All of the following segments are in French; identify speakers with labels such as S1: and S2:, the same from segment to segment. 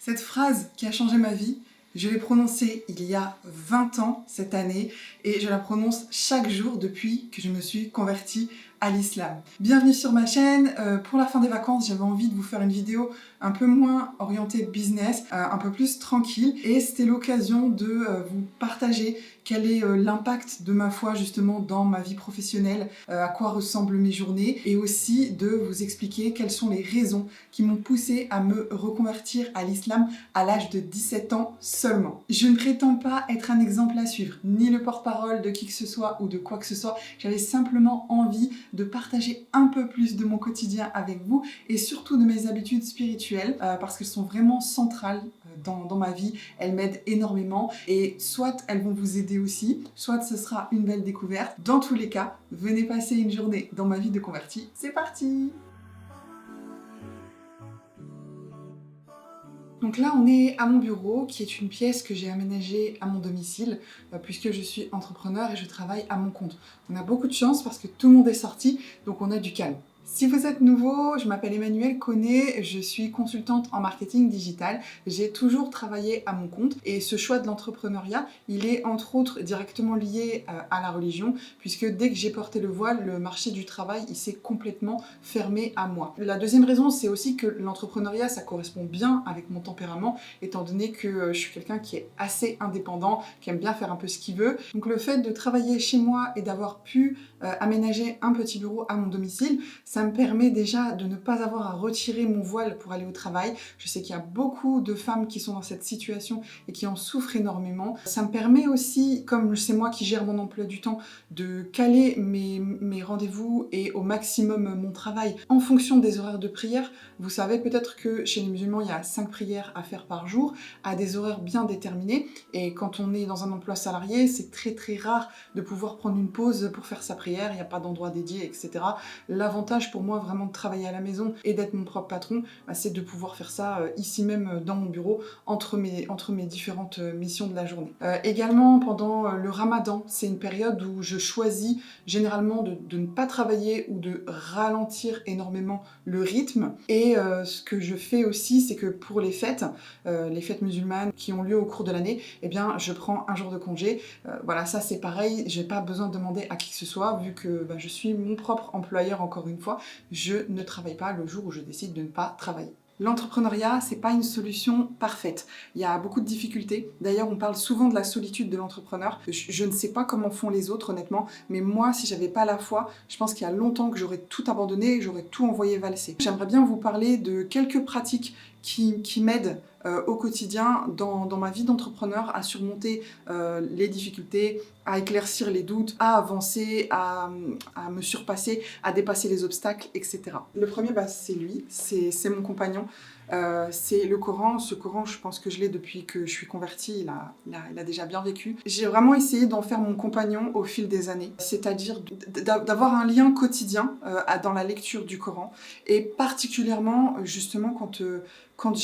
S1: Cette phrase qui a changé ma vie, je l'ai prononcée il y a 20 ans cette année et je la prononce chaque jour depuis que je me suis convertie à l'islam. Bienvenue sur ma chaîne. Pour la fin des vacances, j'avais envie de vous faire une vidéo un peu moins orientée business, un peu plus tranquille, et c'était l'occasion de vous partager quel est l'impact de ma foi justement dans ma vie professionnelle, à quoi ressemblent mes journées, et aussi de vous expliquer quelles sont les raisons qui m'ont poussée à me reconvertir à l'islam à l'âge de 17 ans seulement. Je ne prétends pas être un exemple à suivre, ni le porte-parole de qui que ce soit ou de quoi que ce soit. J'avais simplement envie de partager un peu plus de mon quotidien avec vous et surtout de mes habitudes spirituelles parce qu'elles sont vraiment centrales dans ma vie. Elles m'aident énormément et soit elles vont vous aider aussi, soit ce sera une belle découverte. Dans tous les cas, venez passer une journée dans ma vie de convertie. C'est parti! Donc là, on est à mon bureau, qui est une pièce que j'ai aménagée à mon domicile, puisque je suis entrepreneur et je travaille à mon compte. On a beaucoup de chance parce que tout le monde est sorti, donc on a du calme. Si vous êtes nouveau, je m'appelle Emmanuelle Connet, je suis consultante en marketing digital. J'ai toujours travaillé à mon compte et ce choix de l'entrepreneuriat, il est entre autres directement lié à la religion, puisque dès que j'ai porté le voile, le marché du travail, il s'est complètement fermé à moi. La deuxième raison, c'est aussi que l'entrepreneuriat, ça correspond bien avec mon tempérament, étant donné que je suis quelqu'un qui est assez indépendant, qui aime bien faire un peu ce qu'il veut. Donc le fait de travailler chez moi et d'avoir pu aménager un petit bureau à mon domicile, ça me permet déjà de ne pas avoir à retirer mon voile pour aller au travail. Je sais qu'il y a beaucoup de femmes qui sont dans cette situation et qui en souffrent énormément. Ça me permet aussi, comme c'est moi qui gère mon emploi du temps, de caler mes rendez-vous et au maximum mon travail en fonction des horaires de prière. Vous savez peut-être que chez les musulmans, il y a 5 prières à faire par jour, à des horaires bien déterminés. Et quand on est dans un emploi salarié, c'est très rare de pouvoir prendre une pause pour faire sa prière. Il n'y a pas d'endroit dédié, etc. L'avantage pour moi vraiment de travailler à la maison et d'être mon propre patron, c'est de pouvoir faire ça ici même dans mon bureau entre mes différentes missions de la journée. Également pendant le ramadan, c'est une période où je choisis généralement de ne pas travailler ou de ralentir énormément le rythme. Et ce que je fais aussi, c'est que pour les fêtes musulmanes qui ont lieu au cours de l'année, eh bien je prends un jour de congé. Voilà, ça c'est pareil, j'ai pas besoin de demander à qui que ce soit, vu que je suis mon propre employeur encore une fois, je ne travaille pas le jour où je décide de ne pas travailler. L'entrepreneuriat, c'est pas une solution parfaite. Il y a beaucoup de difficultés. D'ailleurs, on parle souvent de la solitude de l'entrepreneur. Je ne sais pas comment font les autres, honnêtement, mais moi, si j'avais pas la foi, je pense qu'il y a longtemps que j'aurais tout abandonné et j'aurais tout envoyé valser. J'aimerais bien vous parler de quelques pratiques qui m'aident au quotidien dans ma vie d'entrepreneur à surmonter les difficultés, à éclaircir les doutes, à avancer, à me surpasser, à dépasser les obstacles, etc. Le premier, c'est lui, c'est mon compagnon. C'est le Coran. Ce Coran, je pense que je l'ai depuis que je suis convertie, il a déjà bien vécu. J'ai vraiment essayé d'en faire mon compagnon au fil des années, c'est-à-dire d'avoir un lien quotidien dans la lecture du Coran, et particulièrement justement quand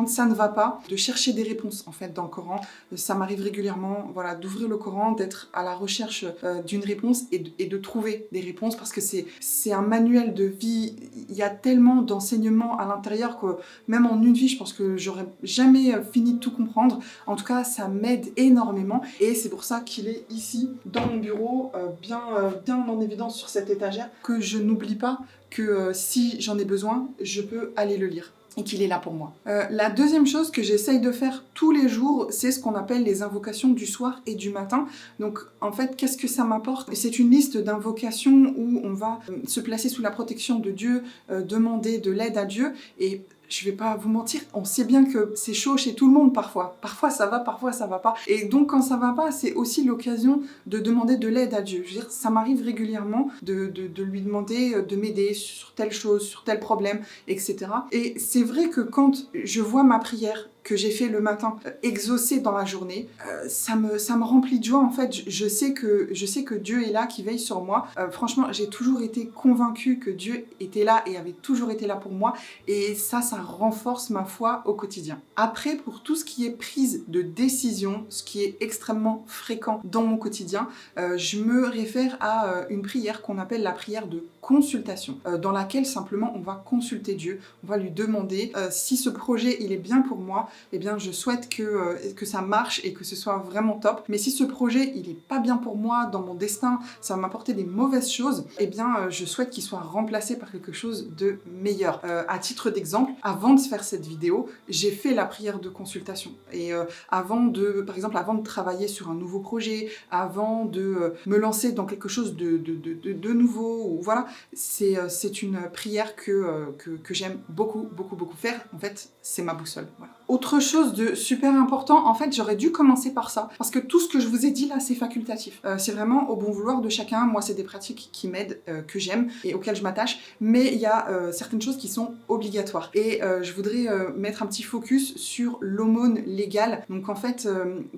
S1: ça ne va pas, de chercher des réponses en fait dans le Coran. Ça m'arrive régulièrement, voilà, d'ouvrir le Coran, d'être à la recherche d'une réponse et de trouver des réponses, parce que c'est un manuel de vie. Il y a tellement d'enseignements à l'intérieur que même en une vie, je pense que j'aurais jamais fini de tout comprendre. En tout cas, ça m'aide énormément et c'est pour ça qu'il est ici dans mon bureau, bien en évidence sur cette étagère, que je n'oublie pas que si j'en ai besoin, je peux aller le lire et qu'il est là pour moi. La deuxième chose que j'essaye de faire tous les jours, c'est ce qu'on appelle les invocations du soir et du matin. Donc en fait, qu'est-ce que ça m'apporte? C'est une liste d'invocations où on va se placer sous la protection de Dieu, demander de l'aide à Dieu, et je vais pas vous mentir, on sait bien que c'est chaud chez tout le monde parfois. Parfois ça va, parfois ça va pas. Et donc quand ça va pas, c'est aussi l'occasion de demander de l'aide à Dieu. Je veux dire, ça m'arrive régulièrement de lui demander de m'aider sur telle chose, sur tel problème, etc. Et c'est vrai que quand je vois ma prière que j'ai fait le matin exaucée dans la journée, ça me remplit de joie en fait. Je sais que Dieu est là, qui veille sur moi. Franchement, j'ai toujours été convaincue que Dieu était là et avait toujours été là pour moi, et ça renforce ma foi au quotidien. Après, pour tout ce qui est prise de décision, ce qui est extrêmement fréquent dans mon quotidien, je me réfère à une prière qu'on appelle la prière de consultation, dans laquelle simplement on va consulter Dieu, on va lui demander si ce projet il est bien pour moi, eh bien je souhaite que ça marche et que ce soit vraiment top, mais si ce projet il est pas bien pour moi, dans mon destin, ça va m'apporter des mauvaises choses, eh bien je souhaite qu'il soit remplacé par quelque chose de meilleur. À titre d'exemple, avant de faire cette vidéo, j'ai fait la prière de consultation et par exemple avant de travailler sur un nouveau projet, avant de me lancer dans quelque chose de nouveau, ou voilà, c'est une prière que j'aime beaucoup faire. En fait, c'est ma boussole. Voilà. Autre chose de super important, en fait, j'aurais dû commencer par ça, parce que tout ce que je vous ai dit là, c'est facultatif. C'est vraiment au bon vouloir de chacun. Moi, c'est des pratiques qui m'aident, que j'aime et auxquelles je m'attache, mais il y a certaines choses qui sont obligatoires. Et je voudrais mettre un petit focus sur l'aumône légale. Donc en fait,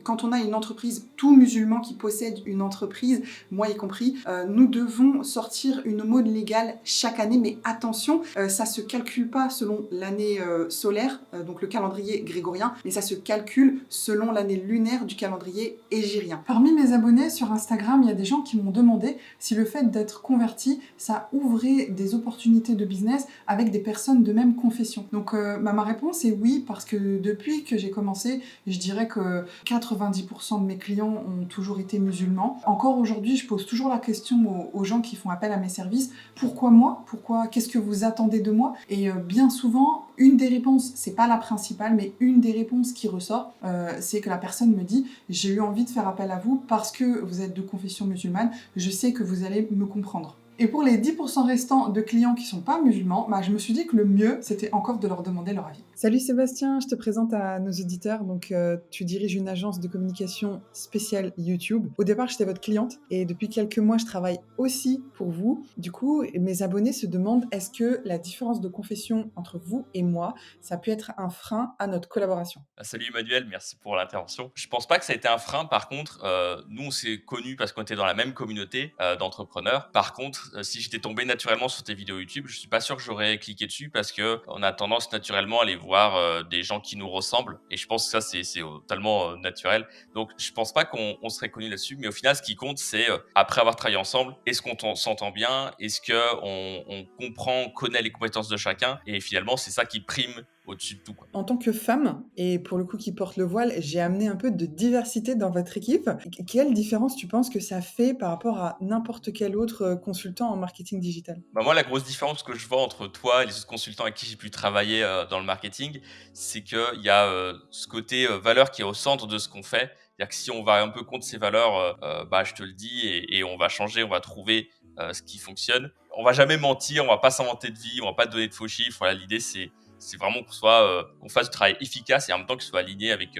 S1: quand on a une entreprise, tout musulman qui possède une entreprise, moi y compris, nous devons sortir une aumône légale chaque année, mais attention, ça se calcule pas selon l'année solaire, donc le calendrier grégorien, mais ça se calcule selon l'année lunaire du calendrier hégirien. Parmi mes abonnés sur Instagram, il y a des gens qui m'ont demandé si le fait d'être converti, ça ouvrait des opportunités de business avec des personnes de même confession. Donc ma réponse est oui, parce que depuis que j'ai commencé, je dirais que 90% de mes clients ont toujours été musulmans. Encore aujourd'hui, je pose toujours la question aux gens qui font appel à mes services, pourquoi moi ? Qu'est-ce que vous attendez de moi ? Et bien souvent, une des réponses, c'est pas la principale, mais une des réponses qui ressort, c'est que la personne me dit « j'ai eu envie de faire appel à vous parce que vous êtes de confession musulmane, je sais que vous allez me comprendre ». Et pour les 10% restants de clients qui sont pas musulmans, je me suis dit que le mieux, c'était encore de leur demander leur avis. Salut Sébastien, je te présente à nos auditeurs. Donc, tu diriges une agence de communication spéciale YouTube. Au départ, j'étais votre cliente et depuis quelques mois, je travaille aussi pour vous. Du coup, mes abonnés se demandent est-ce que la différence de confession entre vous et moi, ça peut être un frein à notre collaboration?
S2: Salut Emmanuel, merci pour l'intervention. Je pense pas que ça a été un frein. Par contre, nous, on s'est connus parce qu'on était dans la même communauté d'entrepreneurs. Par contre, si j'étais tombé naturellement sur tes vidéos YouTube, je suis pas sûr que j'aurais cliqué dessus parce que on a tendance naturellement à aller voir des gens qui nous ressemblent. Et je pense que ça, c'est totalement naturel. Donc, je pense pas qu'on serait connus là-dessus. Mais au final, ce qui compte, c'est après avoir travaillé ensemble, est-ce qu'on s'entend bien? Est-ce qu'on comprend, on connaît les compétences de chacun? Et finalement, c'est ça qui prime au-dessus de tout, quoi.
S1: En tant que femme, et pour le coup qui porte le voile, j'ai amené un peu de diversité dans votre équipe. Quelle différence tu penses que ça fait par rapport à n'importe quel autre consultant en marketing digital?
S2: Bah, moi, la grosse différence que je vois entre toi et les autres consultants avec qui j'ai pu travailler dans le marketing, c'est qu'il y a ce côté valeur qui est au centre de ce qu'on fait. C'est-à-dire que si on va un peu contre ces valeurs, je te le dis, et on va changer, on va trouver ce qui fonctionne. On va jamais mentir, on va pas s'inventer de vie, on va pas donner de faux chiffres. Voilà, l'idée, c'est vraiment qu'on fasse du travail efficace et en même temps qu'il soit aligné avec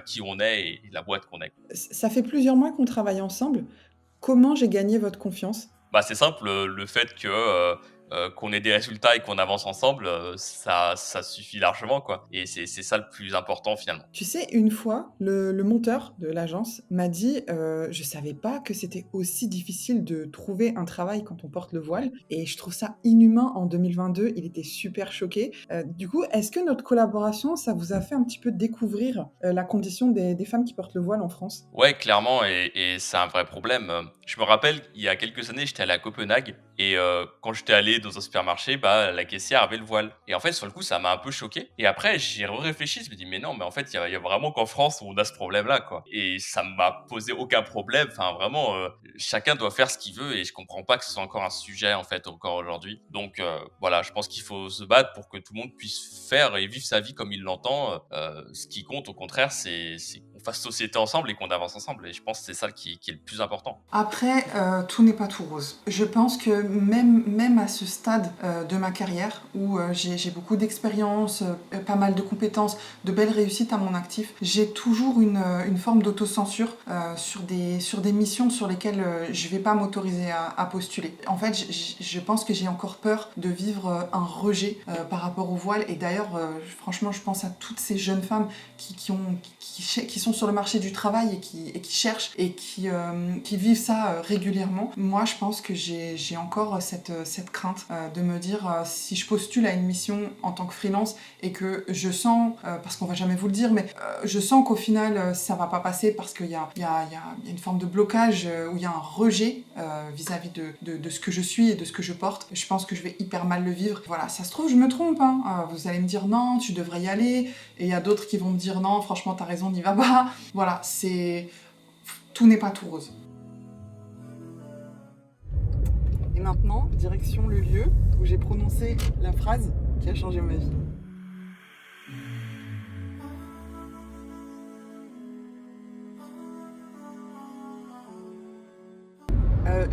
S2: qui on est et la boîte qu'on est.
S1: Ça fait plusieurs mois qu'on travaille ensemble. Comment j'ai gagné votre confiance?
S2: C'est simple, le fait qu'on ait des résultats et qu'on avance ensemble, ça suffit largement, quoi, et c'est ça le plus important finalement.
S1: Tu sais, une fois, le monteur de l'agence m'a dit je savais pas que c'était aussi difficile de trouver un travail quand on porte le voile et je trouve ça inhumain en 2022. Il était super choqué. Du coup, est-ce que notre collaboration, ça vous a fait un petit peu découvrir la condition des femmes qui portent le voile en France?
S2: Ouais, clairement, et c'est un vrai problème. Je me rappelle, il y a quelques années, j'étais allé à Copenhague et quand j'étais allé dans un supermarché, la caissière avait le voile, et en fait, sur le coup, ça m'a un peu choqué, et après, j'ai réfléchi, je me dis: «Mais non, mais en fait, il y a vraiment qu'en France où on a ce problème-là, quoi», et ça m'a posé aucun problème. Enfin, vraiment, chacun doit faire ce qu'il veut et je comprends pas que ce soit encore un sujet, en fait, encore aujourd'hui. Donc voilà, je pense qu'il faut se battre pour que tout le monde puisse faire et vivre sa vie comme il l'entend. Ce qui compte, au contraire, c'est qu'on fasse société ensemble et qu'on avance ensemble, et je pense que c'est ça qui est le plus important.
S1: Après, tout n'est pas tout rose. Je pense que même à ce stade de ma carrière, où j'ai beaucoup d'expérience, pas mal de compétences, de belles réussites à mon actif, j'ai toujours une forme d'autocensure sur des missions sur lesquelles je vais pas m'autoriser à postuler. En fait, je pense que j'ai encore peur de vivre un rejet par rapport au voile. Et d'ailleurs, franchement, je pense à toutes ces jeunes femmes qui sont sont sur le marché du travail et qui cherchent et qui vivent ça régulièrement, moi je pense que j'ai encore cette crainte de me dire si je postule à une mission en tant que freelance et que je sens, parce qu'on va jamais vous le dire, mais je sens qu'au final ça va pas passer parce qu'il y a une forme de blocage où il y a un rejet vis-à-vis de ce que je suis et de ce que je porte. Je pense que je vais hyper mal le vivre. Voilà, ça se trouve je me trompe, hein. Vous allez me dire non, tu devrais y aller, et il y a d'autres qui vont me dire non, franchement t'as raison, n'y va pas. Voilà, tout n'est pas tout rose. Et maintenant, direction le lieu où j'ai prononcé la phrase qui a changé ma vie.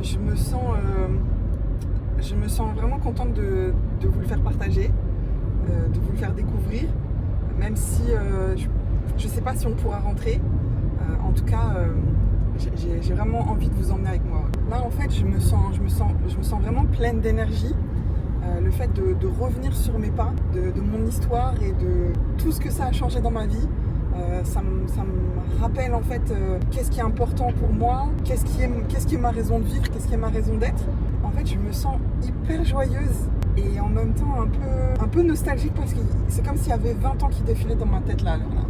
S1: Je me sens vraiment contente de vous le faire partager, de vous le faire découvrir, même si je ne sais pas si on pourra rentrer. En tout cas, j'ai vraiment envie de vous emmener avec moi. Là, en fait, je me sens vraiment pleine d'énergie. Le fait de revenir sur mes pas, de mon histoire et de tout ce que ça a changé dans ma vie, ça me rappelle en fait qu'est-ce qui est important pour moi, qu'est-ce qui est ma raison de vivre, qu'est-ce qui est ma raison d'être. En fait, je me sens hyper joyeuse et en même temps un peu nostalgique parce que c'est comme s'il y avait 20 ans qui défilaient dans ma tête là. Alors là.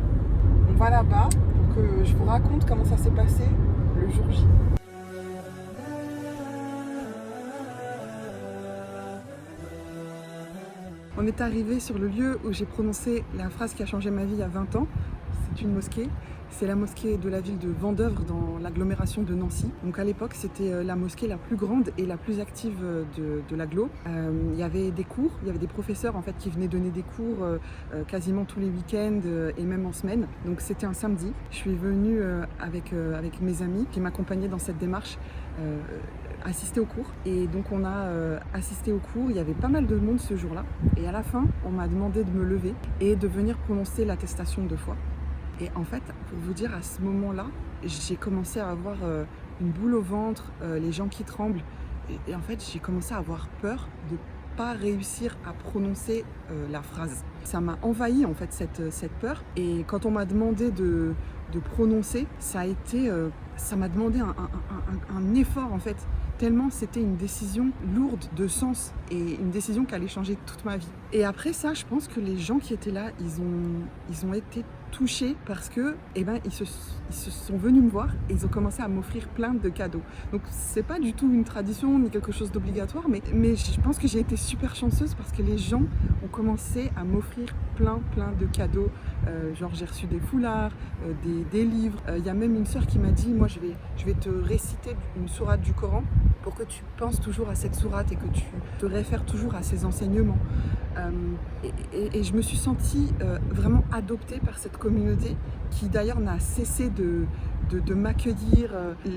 S1: On va là-bas pour que je vous raconte comment ça s'est passé le jour J. On est arrivé sur le lieu où j'ai prononcé la phrase qui a changé ma vie il y a 20 ans. C'est une mosquée. C'est la mosquée de la ville de Vendeuvre dans l'agglomération de Nancy. Donc à l'époque, c'était la mosquée la plus grande et la plus active de l'agglo. Il y avait des cours, il y avait des professeurs en fait qui venaient donner des cours quasiment tous les week-ends et même en semaine. Donc c'était un samedi. Je suis venue avec mes amis qui m'accompagnaient dans cette démarche. Assister au cours, et donc on a assisté au cours. Il y avait pas mal de monde ce jour-là, et à la fin on m'a demandé de me lever et de venir prononcer l'attestation 2 fois. Et en fait, pour vous dire, à ce moment-là, j'ai commencé à avoir une boule au ventre, les jambes qui tremblent, et en fait j'ai commencé à avoir peur de pas réussir à prononcer la phrase. Ça m'a envahi en fait cette peur, et quand on m'a demandé de prononcer, ça m'a demandé un effort en fait, tellement c'était une décision lourde de sens et une décision qui allait changer toute ma vie. Et après ça, je pense que les gens qui étaient là, ils ont été touchés parce que ils se sont venus me voir et ils ont commencé à m'offrir plein de cadeaux. Donc c'est pas du tout une tradition ni quelque chose d'obligatoire, mais je pense que j'ai été super chanceuse parce que les gens ont commencé à m'offrir plein de cadeaux. Genre j'ai reçu des foulards, des livres. Il y a même une sœur qui m'a dit, moi je vais te réciter une sourate du Coran pour que tu penses toujours à cette sourate et que tu te réfères toujours à ses enseignements. Et je me suis sentie vraiment adoptée par cette communauté qui d'ailleurs n'a cessé de m'accueillir.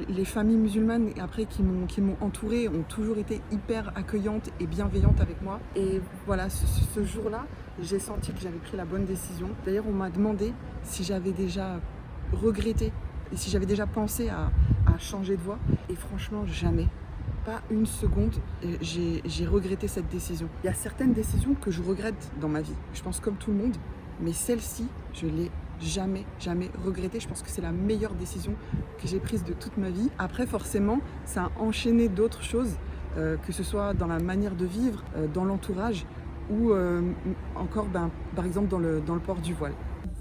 S1: Les familles musulmanes après qui m'ont entourée ont toujours été hyper accueillantes et bienveillantes avec moi. Et voilà, ce jour-là, j'ai senti que j'avais pris la bonne décision. D'ailleurs, on m'a demandé si j'avais déjà regretté et si j'avais déjà pensé à changer de voie. Et franchement, jamais. Pas une seconde, j'ai regretté cette décision. Il y a certaines décisions que je regrette dans ma vie. Je pense comme tout le monde, mais celle-ci, je l'ai jamais regrettée. Je pense que c'est la meilleure décision que j'ai prise de toute ma vie. Après, forcément, ça a enchaîné d'autres choses, que ce soit dans la manière de vivre, dans l'entourage, ou encore, par exemple, dans le port du voile.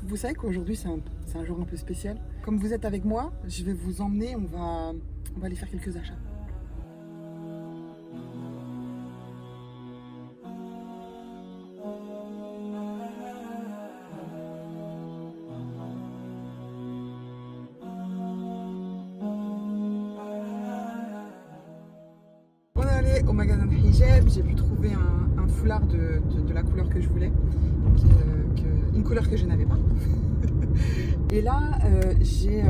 S1: Vous savez qu'aujourd'hui, c'est un jour un peu spécial. Comme vous êtes avec moi, je vais vous emmener, on va aller faire quelques achats. Au magasin de hijab, j'ai pu trouver un foulard de la couleur que je voulais, une couleur que je n'avais pas. Et là, j'ai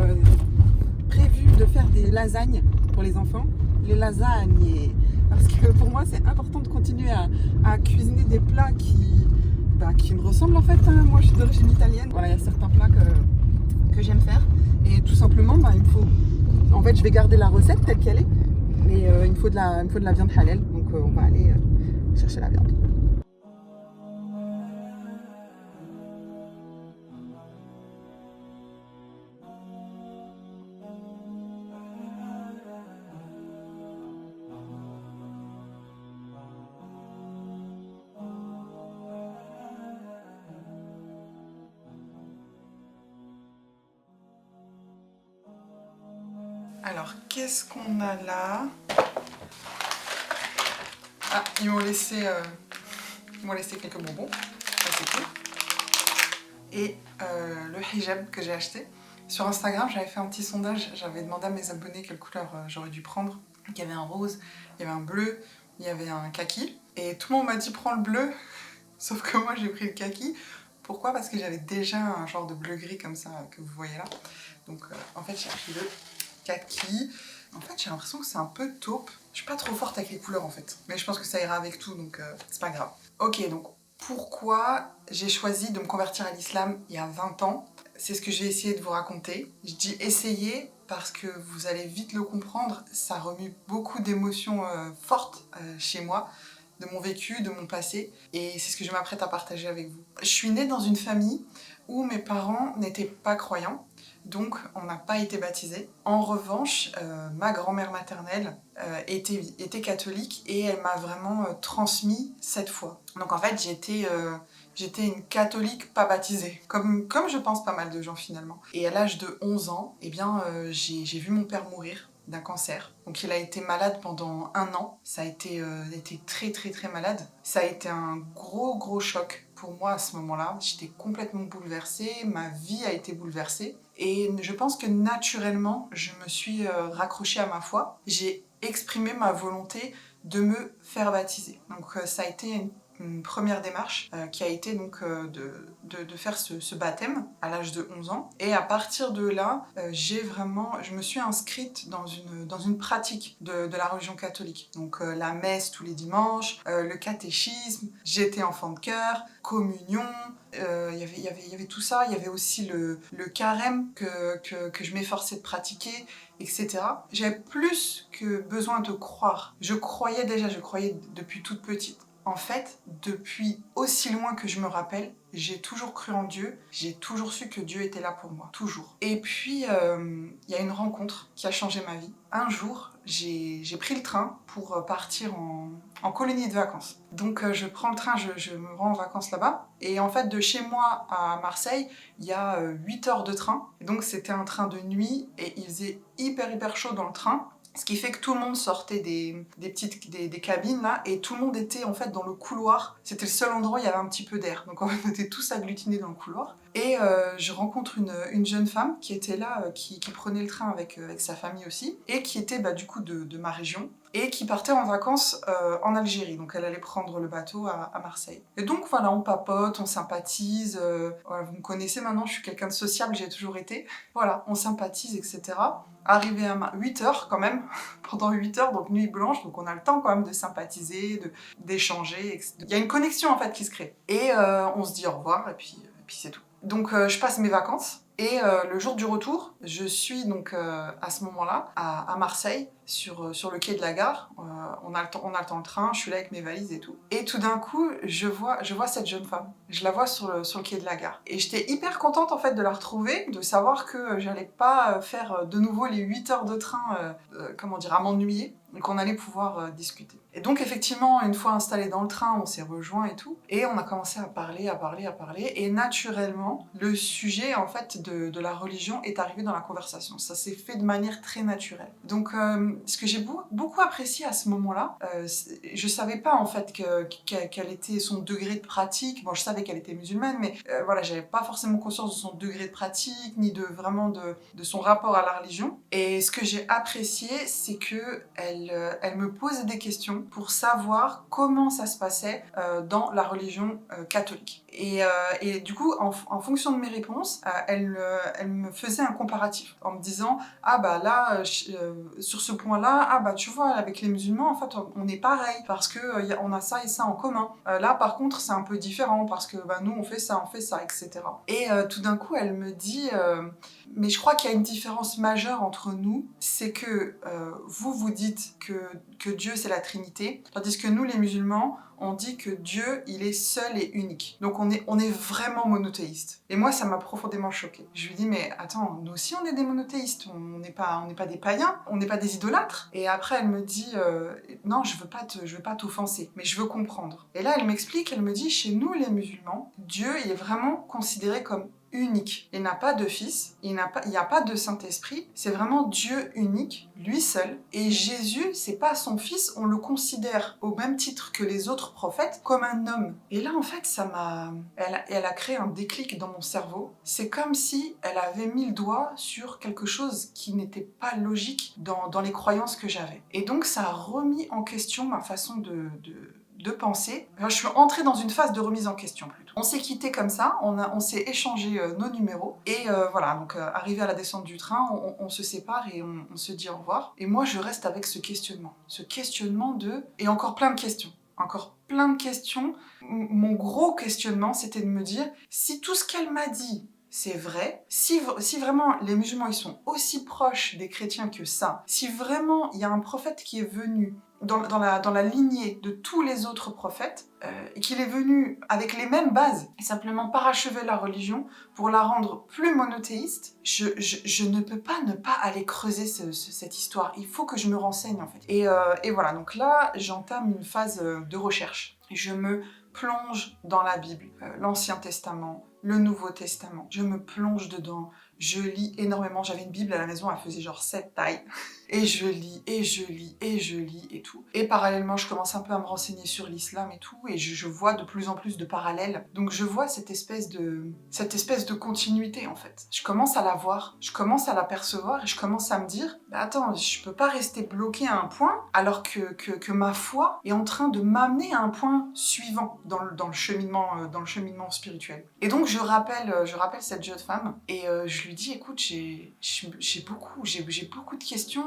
S1: prévu de faire des lasagnes pour les enfants. Les lasagnes, parce que pour moi c'est important de continuer à cuisiner des plats qui me ressemblent en fait. Moi je suis d'origine italienne. Voilà, il y a certains plats que j'aime faire. Et tout simplement, il me faut... En fait, je vais garder la recette telle qu'elle est. Mais il me faut de la viande halal, donc on va aller chercher la viande. Alors, qu'est-ce qu'on a là? Ah, ils m'ont laissé quelques bonbons. Ça, c'est cool. Et le hijab que j'ai acheté. Sur Instagram, j'avais fait un petit sondage. J'avais demandé à mes abonnés quelle couleur j'aurais dû prendre. Il y avait un rose, il y avait un bleu, il y avait un kaki. Et tout le monde m'a dit prends le bleu. Sauf que moi, j'ai pris le kaki. Pourquoi? Parce que j'avais déjà un genre de bleu-gris comme ça que vous voyez là. Donc en fait, j'ai pris le kaki. En fait, j'ai l'impression que c'est un peu taupe. Je suis pas trop forte avec les couleurs en fait. Mais je pense que ça ira avec tout, donc c'est pas grave. Ok, donc pourquoi j'ai choisi de me convertir à l'islam il y a 20 ans? C'est ce que je vais essayer de vous raconter. Je dis essayer parce que vous allez vite le comprendre. Ça remue beaucoup d'émotions fortes chez moi, de mon vécu, de mon passé. Et c'est ce que je m'apprête à partager avec vous. Je suis née dans une famille où mes parents n'étaient pas croyants. Donc, on n'a pas été baptisés. En revanche, ma grand-mère maternelle était catholique et elle m'a vraiment transmis cette foi. Donc, en fait, j'étais une catholique pas baptisée, comme je pense pas mal de gens finalement. Et à l'âge de 11 ans, eh bien, j'ai vu mon père mourir d'un cancer. Donc il a été malade pendant 1 an. Ça a été très très très malade. Ça a été un gros choc pour moi à ce moment-là. J'étais complètement bouleversée, ma vie a été bouleversée. Et je pense que naturellement, je me suis raccrochée à ma foi. J'ai exprimé ma volonté de me faire baptiser. Donc ça a été une première démarche qui a été donc de faire ce baptême à l'âge de 11 ans. Et à partir de là, je me suis inscrite dans une pratique de la religion catholique. Donc la messe tous les dimanches, le catéchisme, j'étais enfant de chœur, communion, il y avait tout ça. Il y avait aussi le carême que je m'efforçais de pratiquer, etc. J'avais plus que besoin de croire. Je croyais depuis toute petite. En fait, depuis aussi loin que je me rappelle, j'ai toujours cru en Dieu, j'ai toujours su que Dieu était là pour moi, toujours. Et puis, il y a une rencontre qui a changé ma vie. Un jour, j'ai pris le train pour partir en colonie de vacances. Donc je prends le train, je me rends en vacances là-bas. Et en fait, de chez moi à Marseille, il y a 8 heures de train. Et donc c'était un train de nuit et il faisait hyper chaud dans le train. Ce qui fait que tout le monde sortait des cabines là et tout le monde était en fait dans le couloir. C'était le seul endroit où il y avait un petit peu d'air. Donc en fait, on était tous agglutinés dans le couloir. Et je rencontre une jeune femme qui était là, qui prenait le train avec sa famille aussi et qui était du coup de ma région et qui partait en vacances en Algérie. Donc elle allait prendre le bateau à Marseille. Et donc voilà, on papote, on sympathise. Voilà, vous me connaissez maintenant, je suis quelqu'un de sociable, j'ai toujours été. Voilà, on sympathise, etc. Arrivé à 8 heures quand même, pendant 8 heures, donc nuit blanche, donc on a le temps quand même de sympathiser, d'échanger, etc. Il y a une connexion en fait qui se crée. Et on se dit au revoir et puis c'est tout. Donc je passe mes vacances et le jour du retour, je suis donc à ce moment-là à Marseille, sur le quai de la gare. On a le temps le train, je suis là avec mes valises et tout. Et tout d'un coup, je vois cette jeune femme. Je la vois sur le quai de la gare. Et j'étais hyper contente en fait de la retrouver, de savoir que j'allais pas faire de nouveau les 8 heures de train, à m'ennuyer, et qu'on allait pouvoir discuter. Et donc effectivement, une fois installés dans le train, on s'est rejoints et tout, et on a commencé à parler, et naturellement, le sujet en fait de la religion est arrivé dans la conversation. Ça s'est fait de manière très naturelle. Donc ce que j'ai beaucoup apprécié à ce moment-là, je savais pas en fait quel était son degré de pratique. Bon, je savais qu'elle était musulmane, mais voilà, j'avais pas forcément conscience de son degré de pratique, ni de son rapport à la religion. Et ce que j'ai apprécié, c'est que elle me posait des questions pour savoir comment ça se passait dans la religion catholique. Et du coup, en fonction de mes réponses, elle me faisait un comparatif en me disant « Ah bah là, sur ce point-là, ah bah tu vois, avec les musulmans, en fait, on est pareil parce que on a ça et ça en commun. Là, par contre, c'est un peu différent parce que nous, on fait ça, etc. » Et tout d'un coup, elle me dit mais je crois qu'il y a une différence majeure entre nous, c'est que vous dites que Dieu c'est la Trinité, tandis que nous les musulmans, on dit que Dieu, il est seul et unique. Donc on est vraiment monothéiste. Et moi, ça m'a profondément choquée. Je lui dis, mais attends, nous aussi on est des monothéistes, on n'est pas des païens, on n'est pas des idolâtres. Et après, elle me dit, non, je veux pas t'offenser, mais je veux comprendre. Et là, elle m'explique, elle me dit, chez nous les musulmans, Dieu, il est vraiment considéré comme unique. Il n'a pas de fils, il n'y a pas de Saint-Esprit, c'est vraiment Dieu unique, lui seul. Et Jésus, c'est pas son fils, on le considère au même titre que les autres prophètes comme un homme. Et là, en fait, elle a créé un déclic dans mon cerveau. C'est comme si elle avait mis le doigt sur quelque chose qui n'était pas logique dans les croyances que j'avais. Et donc, ça a remis en question ma façon de penser. Enfin, je suis entrée dans une phase de remise en question plutôt. On s'est quitté comme ça, on s'est échangé nos numéros et voilà, donc arrivé à la descente du train, on se sépare et on se dit au revoir. Et moi je reste avec ce questionnement de... Et encore plein de questions. Encore plein de questions. Mon gros questionnement, c'était de me dire, si tout ce qu'elle m'a dit, c'est vrai, si vraiment les musulmans ils sont aussi proches des chrétiens que ça, si vraiment il y a un prophète qui est venu dans la lignée de tous les autres prophètes, et qu'il est venu avec les mêmes bases, et simplement parachever la religion pour la rendre plus monothéiste, je ne peux pas ne pas aller creuser cette histoire. Il faut que je me renseigne en fait. Et voilà, donc là, j'entame une phase de recherche. Je me plonge dans la Bible, l'Ancien Testament, le Nouveau Testament. Je me plonge dedans, je lis énormément. J'avais une Bible à la maison, elle faisait genre 7 tailles. Et je lis, et je lis, et je lis, et tout. Et parallèlement, je commence un peu à me renseigner sur l'islam et tout, et je vois de plus en plus de parallèles. Donc je vois cette espèce de continuité, en fait. Je commence à la voir, je commence à la percevoir, et je commence à me dire, bah attends, je peux pas rester bloqué à un point, alors que ma foi est en train de m'amener à un point suivant dans le cheminement spirituel. Et donc je rappelle cette jeune femme, et je lui dis, écoute, j'ai beaucoup de questions,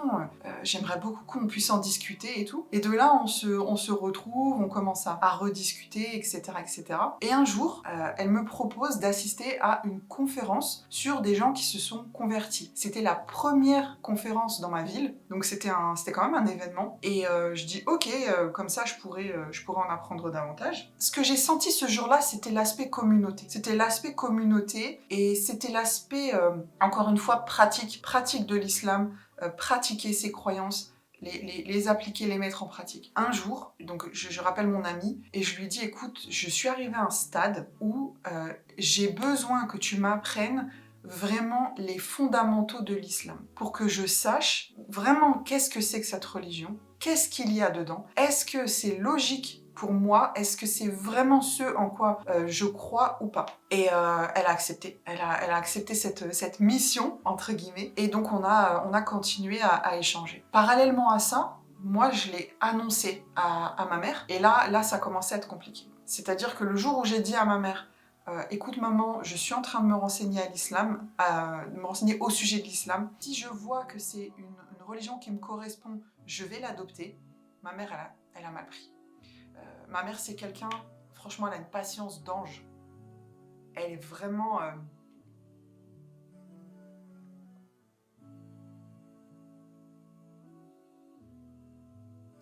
S1: j'aimerais beaucoup qu'on puisse en discuter et tout. Et de là, on se retrouve, on commence à rediscuter, etc., etc. Et un jour, elle me propose d'assister à une conférence sur des gens qui se sont convertis. C'était la première conférence dans ma ville, donc c'était quand même un événement. Et je dis, ok, comme ça, je pourrais en apprendre davantage. Ce que j'ai senti ce jour-là, c'était l'aspect communauté. C'était l'aspect communauté et c'était l'aspect, encore une fois, pratique de l'islam, pratiquer ses croyances, les appliquer, les mettre en pratique. Un jour, donc je rappelle mon ami et je lui dis, écoute, je suis arrivée à un stade où j'ai besoin que tu m'apprennes vraiment les fondamentaux de l'islam pour que je sache vraiment qu'est-ce que c'est que cette religion, qu'est-ce qu'il y a dedans, est-ce que c'est logique pour moi, est-ce que c'est vraiment ce en quoi je crois ou pas. Et elle a accepté. Elle a accepté cette mission, entre guillemets, et donc on a continué à échanger. Parallèlement à ça, moi je l'ai annoncé à ma mère, et là ça commençait à être compliqué. C'est-à-dire que le jour où j'ai dit à ma mère, écoute maman, je suis en train de me renseigner à l'islam, de me renseigner au sujet de l'islam, si je vois que c'est une religion qui me correspond, je vais l'adopter. Ma mère, elle a mal pris. Ma mère, c'est quelqu'un, franchement, elle a une patience d'ange. Elle est vraiment...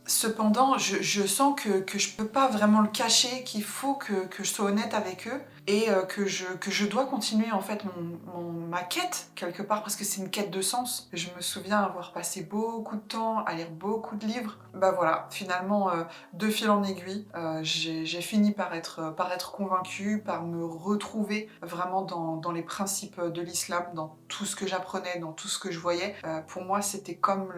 S1: Cependant, je sens que je peux pas vraiment le cacher, qu'il faut que je sois honnête avec eux et que je dois continuer en fait ma quête quelque part parce que c'est une quête de sens. Je me souviens avoir passé beaucoup de temps à lire beaucoup de livres. Bah voilà, finalement, de fil en aiguille, j'ai fini par être convaincue, par me retrouver vraiment dans les principes de l'islam, dans tout ce que j'apprenais, dans tout ce que je voyais. Pour moi, c'était comme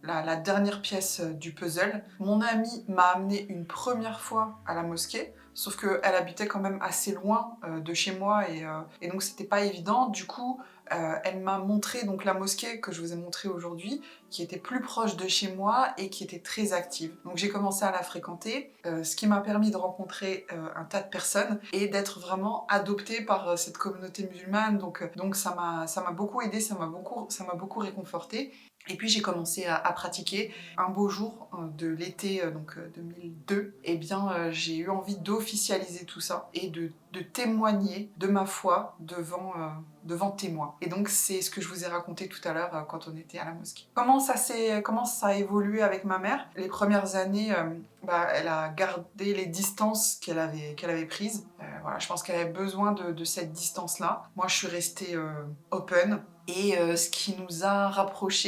S1: la dernière pièce du puzzle. Mon amie m'a amenée une première fois à la mosquée, sauf qu'elle habitait quand même assez loin de chez moi et donc c'était pas évident. Du coup, elle m'a montré donc la mosquée que je vous ai montrée aujourd'hui, qui était plus proche de chez moi et qui était très active. Donc j'ai commencé à la fréquenter, ce qui m'a permis de rencontrer un tas de personnes et d'être vraiment adoptée par cette communauté musulmane. Donc ça m'a beaucoup aidée, ça m'a beaucoup réconfortée. Et puis j'ai commencé à pratiquer. Un beau jour de l'été 2002, eh bien j'ai eu envie d'officialiser tout ça et de témoigner de ma foi devant témoins. Et donc c'est ce que je vous ai raconté tout à l'heure quand on était à la mosquée. Comment ça a évolué avec ma mère? Les premières années, elle a gardé les distances qu'elle avait prises. Voilà, je pense qu'elle avait besoin de cette distance-là. Moi je suis restée open. Et ce qui nous a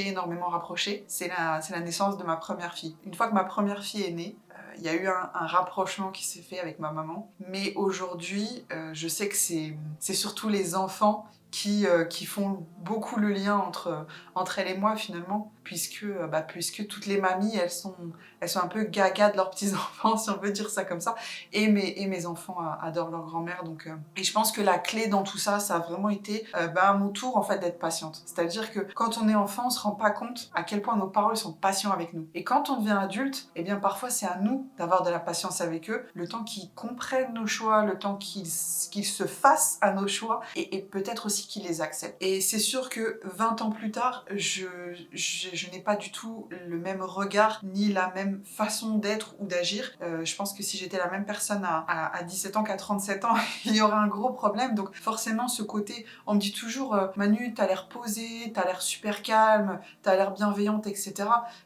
S1: énormément rapprochés, c'est la naissance de ma première fille. Une fois que ma première fille est née, il y a eu un rapprochement qui s'est fait avec ma maman. Mais aujourd'hui, je sais que c'est surtout les enfants qui font beaucoup le lien entre elle et moi finalement, puisque toutes les mamies, elles sont un peu gaga de leurs petits-enfants, si on peut dire ça comme ça, et mes enfants adorent leur grand-mère, donc... Et je pense que la clé dans tout ça, ça a vraiment été à mon tour en fait d'être patiente. C'est-à-dire que quand on est enfant, on se rend pas compte à quel point nos parents sont patients avec nous. Et quand on devient adulte, eh bien parfois c'est à nous d'avoir de la patience avec eux, le temps qu'ils comprennent nos choix, le temps qu'ils se fassent à nos choix, et peut-être aussi qu'ils les acceptent. Et c'est sûr que 20 ans plus tard, je n'ai pas du tout le même regard, ni la même façon d'être ou d'agir. Je pense que si j'étais la même personne à 17 ans qu'à 37 ans, il y aurait un gros problème. Donc forcément, ce côté, on me dit toujours Manu, t'as l'air posée, t'as l'air super calme, t'as l'air bienveillante, etc.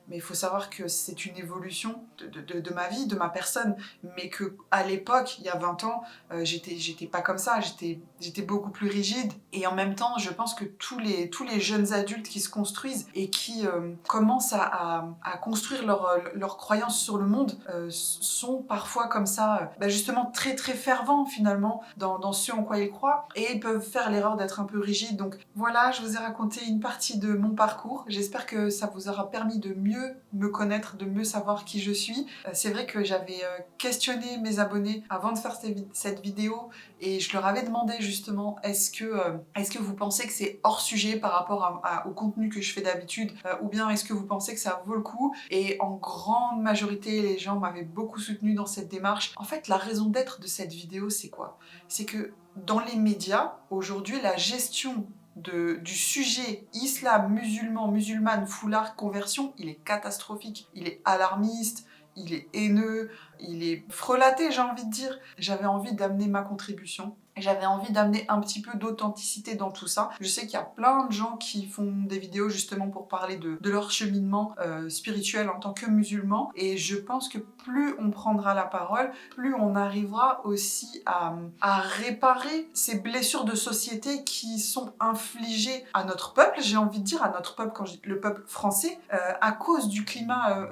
S1: Mais il faut savoir que c'est une évolution de ma vie, de ma personne, mais que à l'époque, il y a 20 ans, j'étais pas comme ça, j'étais beaucoup plus rigide. Et en même temps, je pense que tous les jeunes adultes qui se construisent et qui commencent à construire leur croyance sur le monde sont parfois comme ça, justement très très fervents finalement dans ce en quoi ils croient, et ils peuvent faire l'erreur d'être un peu rigides. Donc voilà, je vous ai raconté une partie de mon parcours. J'espère que ça vous aura permis de mieux me connaître, de mieux savoir qui je suis. C'est vrai que j'avais questionné mes abonnés avant de faire cette vidéo, et je leur avais demandé justement est-ce que vous pensez que c'est hors sujet par rapport au contenu que je fais d'habitude, ou bien est-ce que vous pensez que ça vaut le coup? Et en grande majorité, les gens m'avaient beaucoup soutenu dans cette démarche. En fait, la raison d'être de cette vidéo, c'est quoi? C'est que dans les médias, aujourd'hui, la gestion du sujet islam, musulman, musulmane, foulard, conversion, il est catastrophique, il est alarmiste, il est haineux, il est frelaté, j'ai envie de dire. J'avais envie d'amener ma contribution. J'avais envie d'amener un petit peu d'authenticité dans tout ça. Je sais qu'il y a plein de gens qui font des vidéos justement pour parler de leur cheminement spirituel en tant que musulman. Et je pense que plus on prendra la parole, plus on arrivera aussi à réparer ces blessures de société qui sont infligées à notre peuple, j'ai envie de dire à notre peuple, quand je dis le peuple français, à cause du climat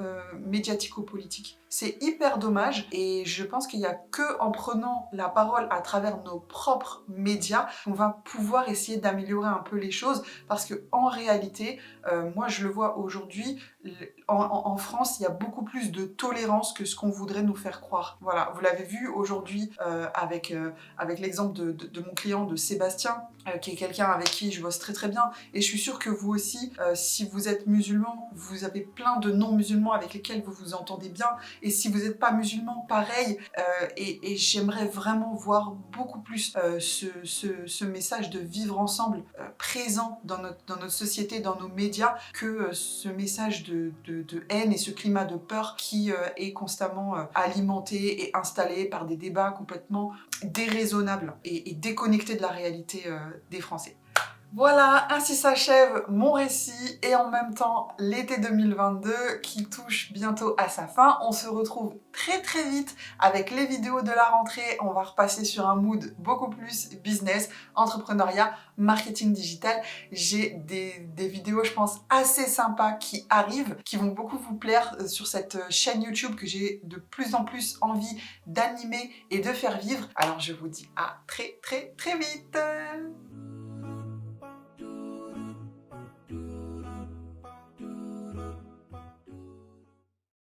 S1: médiatico-politique. C'est hyper dommage, et je pense qu'il n'y a que en prenant la parole à travers nos propres médias qu'on va pouvoir essayer d'améliorer un peu les choses, parce que en réalité, moi je le vois aujourd'hui, en France, il y a beaucoup plus de tolérance que ce qu'on voudrait nous faire croire. Voilà, vous l'avez vu aujourd'hui avec l'exemple de mon client, de Sébastien, qui est quelqu'un avec qui je bosse très très bien, et je suis sûre que vous aussi, si vous êtes musulman, vous avez plein de non-musulmans avec lesquels vous vous entendez bien, et si vous n'êtes pas musulman, pareil, et j'aimerais vraiment voir beaucoup plus ce message de vivre ensemble présent dans notre société, dans nos médias, que ce message de haine et ce climat de peur qui est constamment alimenté et installé par des débats complètement déraisonnables et déconnectés de la réalité des Français. Voilà, ainsi s'achève mon récit, et en même temps l'été 2022 qui touche bientôt à sa fin. On se retrouve très très vite avec les vidéos de la rentrée. On va repasser sur un mood beaucoup plus business, entrepreneuriat, marketing digital. J'ai des vidéos, je pense, assez sympas qui arrivent, qui vont beaucoup vous plaire sur cette chaîne YouTube que j'ai de plus en plus envie d'animer et de faire vivre. Alors je vous dis à très très très vite.